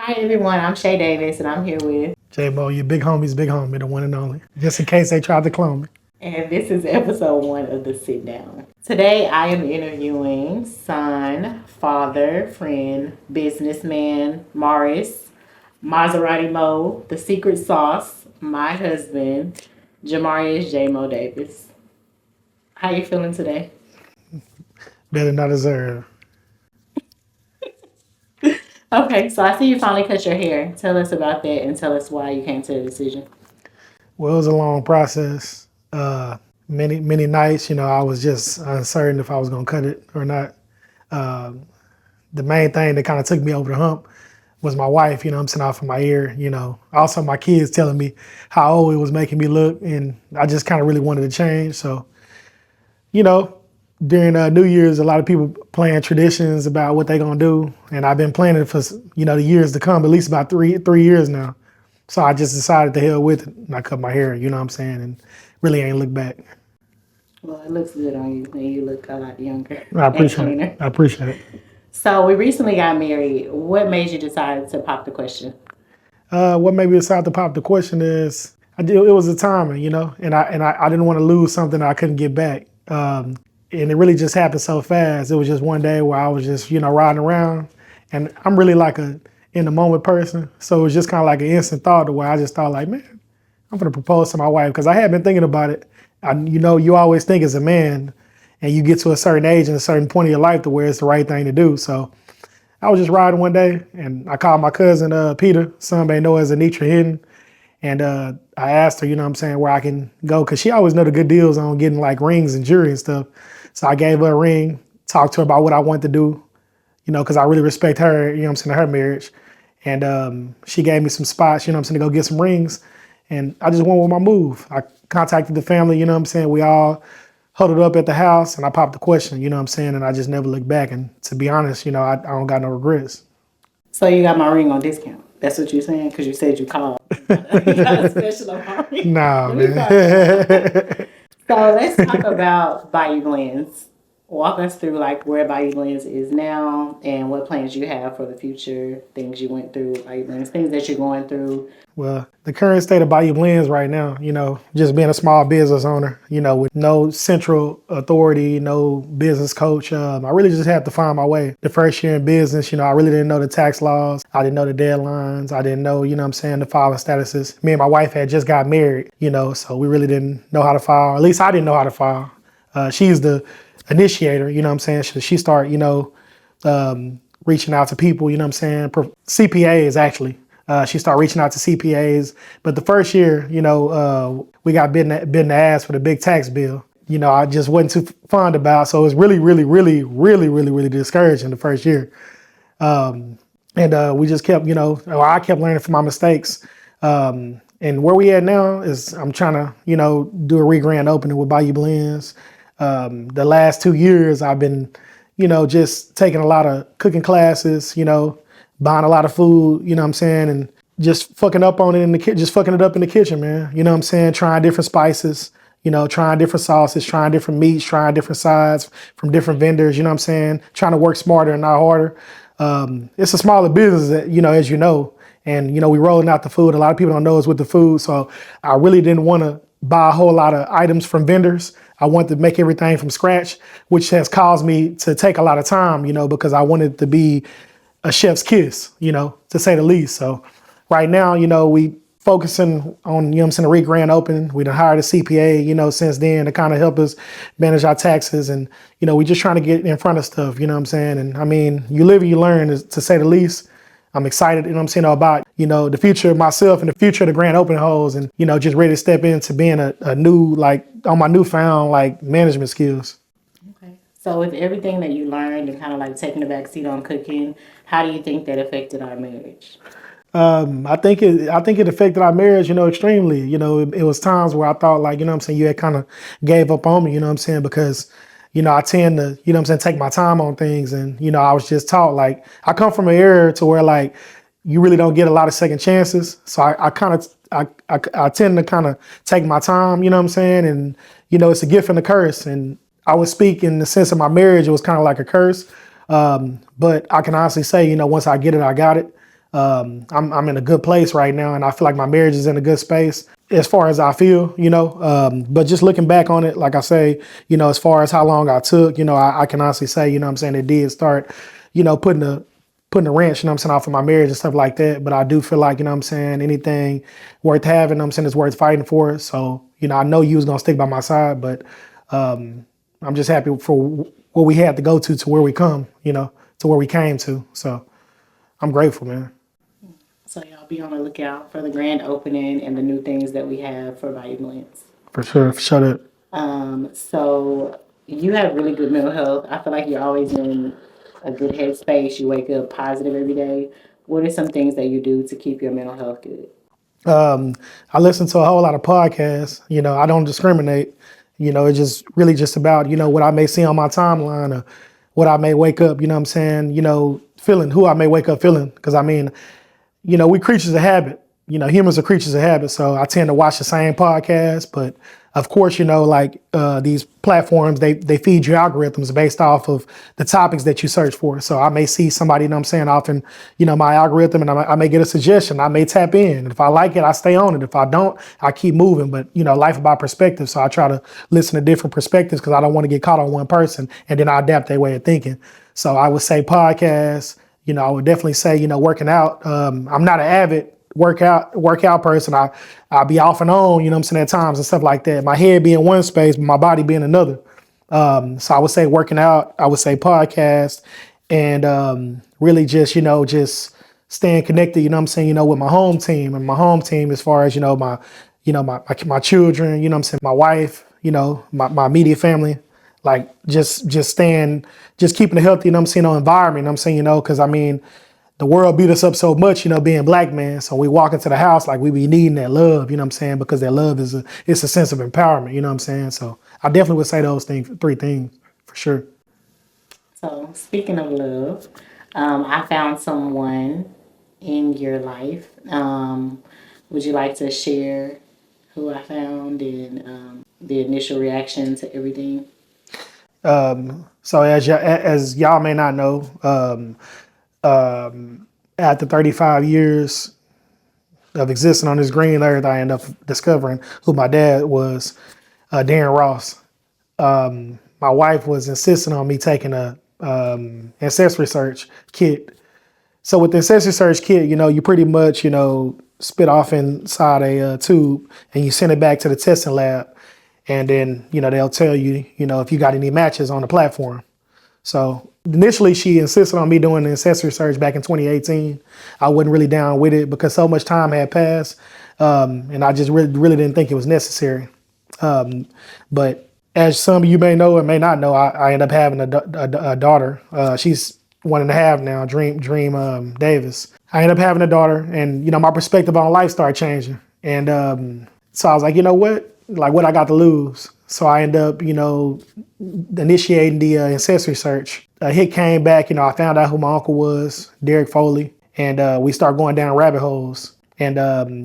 Hi everyone, I'm Shay Davis and I'm here with, J-Mo, your big homie's big homie, the one and only. Just in case they tried to clone me. and this is episode 1 of the Sit Down. Today I am interviewing son, father, friend, businessman, Morris, Maserati Mo, the secret sauce, my husband, Jamarius Davis. How you feeling today? Better not deserve. Okay, so I see you finally cut your hair. Tell us about that and tell us why you came to the decision. Well, it was a long process. Many nights, I was just uncertain if I was going to cut it or not. The main thing that kind of took me over the hump was my wife, I'm saying, off of my ear. Also my kids telling me how old it was making me look, and I just kind of really wanted to change. So, you know, during New Year's, a lot of people plan traditions about what they're gonna do, and I've been planning for the years to come, at least about three years now. So I just decided to hell with it, and I cut my hair. You know what I'm saying, and really ain't looked back. Well, it looks good on you and you look a lot younger I and appreciate it. cleaner. I appreciate it. So we recently got married. What made you decide to pop the question? What made me decide to pop the question is it was the timing, and I didn't want to lose something I couldn't get back. And it really just happened so fast. It was just one day where I was just riding around, and I'm really like a in the moment person, so it was just kind of like an instant thought to where I just thought like, man, I'm gonna propose to my wife because I had been thinking about it. You always think as a man, and you get to a certain age and a certain point of your life to where it's the right thing to do. So I was just riding one day, and I called my cousin Peter, son may know as Anitra Hidden, and I asked her, where I can go, because she always know the good deals on getting like rings and jewelry and stuff. So I gave her a ring, talked to her about what I wanted to do, because I really respect her, her marriage. And she gave me some spots, to go get some rings. And I just went with my move. I contacted the family, we all huddled up at the house, and I popped the question, and I just never looked back. And to be honest, I don't got no regrets. So you got my ring on discount. That's what you're saying? Because you said you called. You got a special on my ring. Nah, Let me man. start that. So let's talk about Bayou Blends. Walk us through like where Bayou Blends is now and what plans you have for the future, things you went through, Bayou Blends, things that you're going through. Well, the current state of Bayou Blends right now, just being a small business owner, with no central authority, no business coach, I really just had to find my way. The first year in business, I really didn't know the tax laws. I didn't know the deadlines. I didn't know, the filing statuses. Me and my wife had just got married, so we really didn't know how to file. At least I didn't know how to file. She's the initiator, she started, reaching out to people, CPAs actually. She started reaching out to CPAs. But the first year, we got bit in the ass with a big tax bill. I just wasn't too fond about. So it was really, really, really, really, really, really discouraging the first year. And we just kept, I kept learning from my mistakes. And where we at now is I'm trying to, do a re-grand opening with Bayou Blends. The last 2 years, I've been, just taking a lot of cooking classes, buying a lot of food, and just fucking up on it in the kitchen, just fucking it up in the kitchen, man. Trying different spices, trying different sauces, trying different meats, trying different sides from different vendors, trying to work smarter and not harder. It's a smaller business that, as you know, and, we rolling out the food. A lot of people don't know us with the food. So I really didn't want to buy a whole lot of items from vendors. I wanted to make everything from scratch, which has caused me to take a lot of time, because I wanted to be a chef's kiss, to say the least. So right now, we focusing on, the re-grand opening. We done hired a CPA, since then to kind of help us manage our taxes. And, we just trying to get in front of stuff, And I mean, you live and you learn, to say the least. I'm excited, about, the future of myself and the future of the grand opening holes, and, just ready to step into being a new, like, on my newfound, like, management skills. Okay. So with everything that you learned and kind of like taking the back seat on cooking, how do you think that affected our marriage? I think it affected our marriage, extremely. It was times where I thought like, you had kind of gave up on me, because, I tend to, take my time on things. And, I was just taught like, I come from an era to where like, you really don't get a lot of second chances. So I tend to kind of take my time, and, it's a gift and a curse. And I would speak in the sense of my marriage, it was kind of like a curse. But I can honestly say, once I get it, I got it. I'm in a good place right now, and I feel like my marriage is in a good space as far as I feel, but just looking back on it, like I say, as far as how long I took, I can honestly say, I'm saying it did start, putting a wrench, off of my marriage and stuff like that. But I do feel like, anything worth having, is worth fighting for. So, I know you was going to stick by my side, but I'm just happy for what we had to go to where we come, to where we came to. So I'm grateful, man. So y'all be on the lookout for the grand opening and the new things that we have for Bayou Blends. For sure. Shut up. So you have really good mental health. I feel like you're always in a good headspace. You wake up positive every day. What are some things that you do to keep your mental health good? I listen to a whole lot of podcasts. I don't discriminate. It's just really just about, what I may see on my timeline or what I may wake up, feeling, who I may wake up feeling. Because we creatures of habit. Humans are creatures of habit. So I tend to watch the same podcast, but of course, these platforms, they feed you algorithms based off of the topics that you search for. So I may see somebody, often, my algorithm, and I may get a suggestion. I may tap in. If I like it, I stay on it. If I don't, I keep moving. But, life about perspective. So I try to listen to different perspectives because I don't want to get caught on one person and then I adapt their way of thinking. So I would say podcasts, I would definitely say, working out. I'm not an avid workout person. I'll be off and on, at times and stuff like that. My head be in one space, but my body be in another. So I would say working out, I would say podcast, and really just staying connected, with my home team and my home team as far as, my children, my wife, my immediate family, like just keeping a healthy, environment, because the world beat us up so much, being black men. So we walk into the house like we be needing that love, because that love it's a sense of empowerment, So I definitely would say those three things for sure. So speaking of love, I found someone in your life. Would you like to share who I found and the initial reaction to everything? So as y'all may not know, after 35 years of existing on this green earth, I ended up discovering who my dad was, Darren Ross. My wife was insisting on me taking a ancestry search kit. So with the ancestry search kit, you pretty much, spit off inside a tube and you send it back to the testing lab. And then, they'll tell you, if you got any matches on the platform. So initially, she insisted on me doing the ancestry search back in 2018. I wasn't really down with it because so much time had passed, and I just really didn't think it was necessary. But as some of you may know or may not know, I ended up having a daughter. She's 1.5 now, Dream Davis. I ended up having a daughter, and my perspective on life started changing. And so I was like, you know what? Like, what I got to lose? So I ended up, initiating the ancestry search. A hit came back, I found out who my uncle was, Derek Foley, and we started going down rabbit holes. And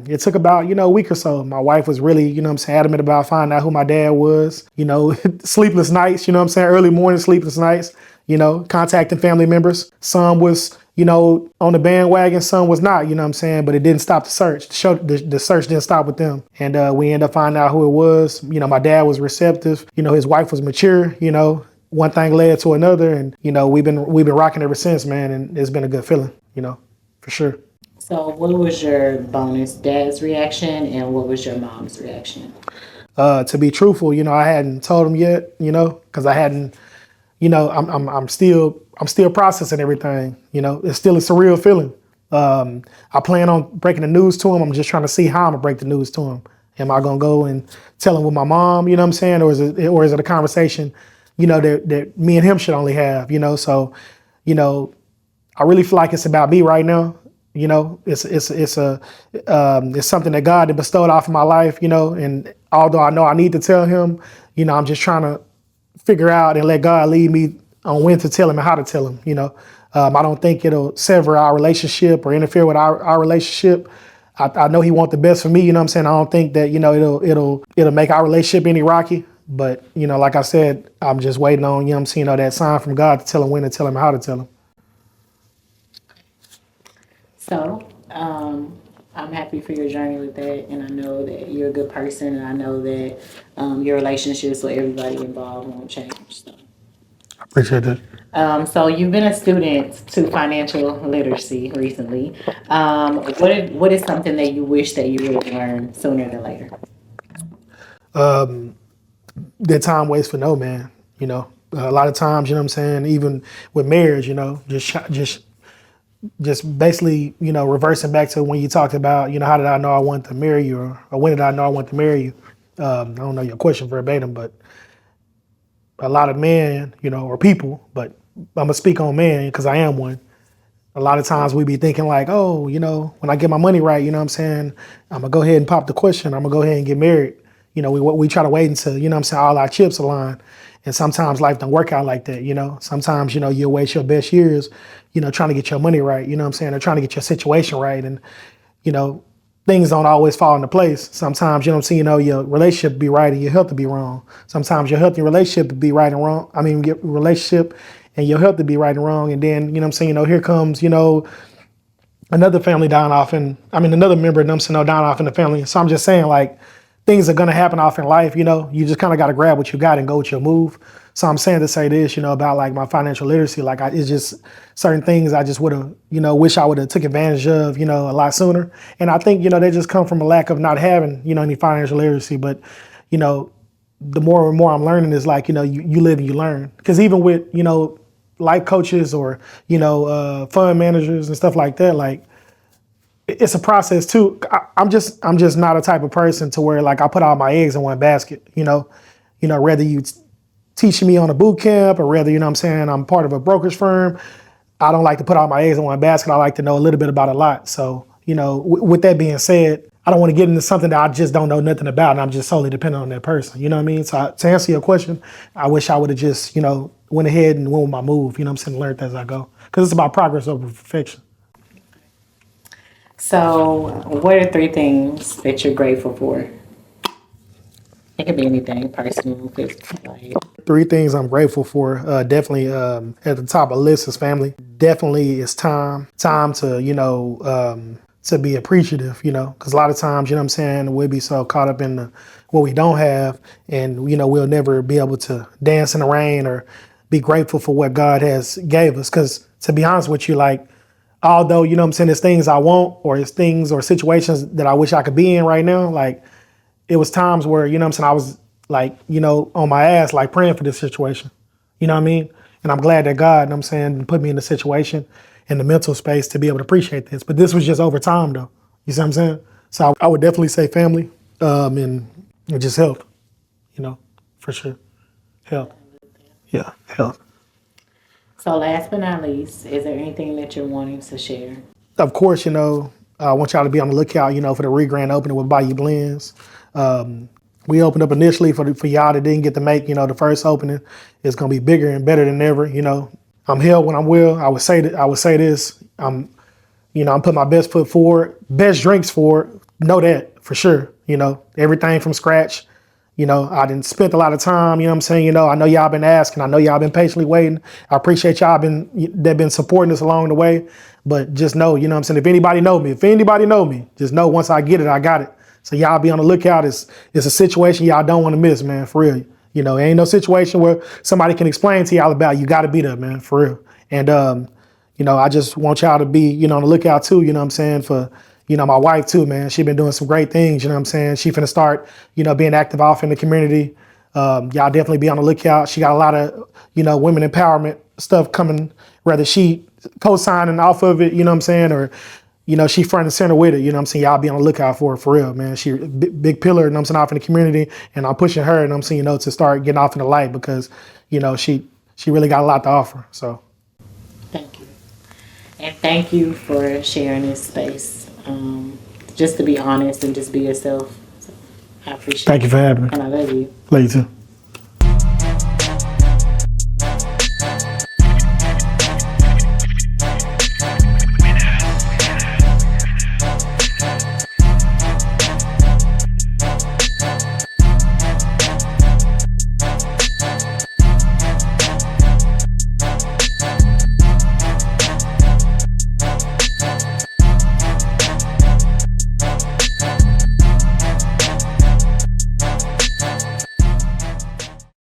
it took about, a week or so. My wife was really, adamant about finding out who my dad was. Sleepless nights, early morning sleepless nights, contacting family members. Some was, on the bandwagon, some was not, but it didn't stop the search. The search didn't stop with them. And we ended up finding out who it was. My dad was receptive. His wife was mature, one thing led to another. And, we've been rocking ever since, man. And it's been a good feeling, for sure. So what was your bonus dad's reaction and what was your mom's reaction? To be truthful, I hadn't told him yet, because I hadn't, I'm still processing everything. It's still a surreal feeling. I plan on breaking the news to him. I'm just trying to see how I'm gonna break the news to him. Am I gonna go and tell him with my mom? Or is it a conversation, that me and him should only have? So, I really feel like it's about me right now. It's something that God had bestowed off of my life. And although I know I need to tell him, I'm just trying to figure out and let God lead me on when to tell him and how to tell him. I don't think it'll sever our relationship or interfere with our relationship. I know he wants the best for me. I don't think that it'll make our relationship any rocky. But like I said, I'm just waiting on that sign from God to tell him when to tell him and how to tell him. So, I'm happy for your journey with that, and I know that you're a good person, and I know that your relationships with everybody involved won't change. So. I appreciate that. So you've been a student to financial literacy recently. What is something that you wish that you would have learned sooner than later? That time waits for no man. You know, a lot of times, you know what I'm saying, even with marriage, you know, just basically, you know, reversing back to when you talked about, you know, how did I know I wanted to marry you, or when did I know I wanted to marry you? I don't know your question verbatim, but a lot of men, you know, or people, but I'm gonna speak on men because I am one. A lot of times we be thinking like, oh, you know, when I get my money right, you know what I'm saying, I'm gonna go ahead and pop the question. I'm gonna go ahead and get married. You know, we try to wait until, you know what I'm saying, all our chips align. And sometimes life don't work out like that, you know. Sometimes, you know, you'll waste your best years, you know, trying to get your money right, you know what I'm saying, or trying to get your situation right. And, you know, things don't always fall into place. Sometimes, you know what I'm saying, you know, your relationship be right and your health to be wrong. Sometimes your health and your relationship to be right and wrong. I mean, your relationship and your health to be right and wrong. And then, you know what I'm saying, you know, here comes, you know, another family dying off, and I mean another member of them dying off in the family. So I'm just saying, like, things are gonna happen off in life, you know. You just kind of gotta grab what you got and go with your move. So I'm saying to say this, you know, about like my financial literacy, like it's just certain things I just would have, you know, wish I would have took advantage of, you know, a lot sooner. And I think, you know, they just come from a lack of not having, you know, any financial literacy. But, you know, the more and more I'm learning is like, you know, you live and you learn. Because even with, you know, life coaches or, you know, fund managers and stuff like that, like, it's a process too. I'm just not a type of person to where like I put all my eggs in one basket, you know. Whether you teach me on a boot camp or whether, you know what I'm saying, I'm part of a brokerage firm, I don't like to put all my eggs in one basket. I like to know a little bit about a lot. So, you know, with that being said, I don't want to get into something that I just don't know nothing about and I'm just solely dependent on that person. You know what I mean? So to answer your question, I wish I would have just, you know, went ahead and went with my move, you know what I'm saying, learned as I go. Because it's about progress over perfection. So, what are three things that you're grateful for? It could be anything, personal, physical, like. Three things I'm grateful for. Definitely at the top of the list is family. Definitely is time. Time to, you know, to be appreciative, you know, because a lot of times, you know what I'm saying, we'll be so caught up in what we don't have, and, you know, we'll never be able to dance in the rain or be grateful for what God has gave us. Because to be honest with you, like, although, you know what I'm saying, there's things I want or there's things or situations that I wish I could be in right now, like, it was times where, you know what I'm saying, I was like, you know, on my ass, like praying for this situation. You know what I mean? And I'm glad that God, you know what I'm saying, put me in the situation, in the mental space to be able to appreciate this. But this was just over time though. You see what I'm saying? So I would definitely say family, and just health, you know, for sure. Health. Yeah, health. So, last but not least, is there anything that you're wanting to share? Of course, you know, I want y'all to be on the lookout, you know, for the re-grand opening with Bayou Blends. We opened up initially for y'all that didn't get to make, you know, the first opening. It's gonna be bigger and better than ever. You know, I'm held when I'm will. I would say this. I'm putting my best foot forward, best drinks forward. Know that for sure. You know, everything from scratch. You know, I done spent a lot of time, you know what I'm saying? You know, I know y'all been asking. I know y'all been patiently waiting. I appreciate y'all been supporting us along the way. But just know, you know what I'm saying? If anybody know me, just know once I get it, I got it. So y'all be on the lookout. It's a situation y'all don't want to miss, man, for real. You know, ain't no situation where somebody can explain to y'all about. You got to be there, man, for real. And, you know, I just want y'all to be, you know, on the lookout too, you know what I'm saying, for, you know, my wife too, man. She been doing some great things, you know what I'm saying? She finna start, you know, being active off in the community. Y'all definitely be on the lookout. She got a lot of, you know, women empowerment stuff coming, whether she co-signing off of it, you know what I'm saying, or, you know, she front and center with it, you know what I'm saying? Y'all be on the lookout for it, for real, man. She big pillar, you know what I'm saying, off in the community, and I'm pushing her, you know what I'm saying, you know, to start getting off in the light because, you know, she really got a lot to offer, so. Thank you. And thank you for sharing this space. Just to be honest and just be yourself. So I appreciate it. Thank you for having me. And I love you. Love you too.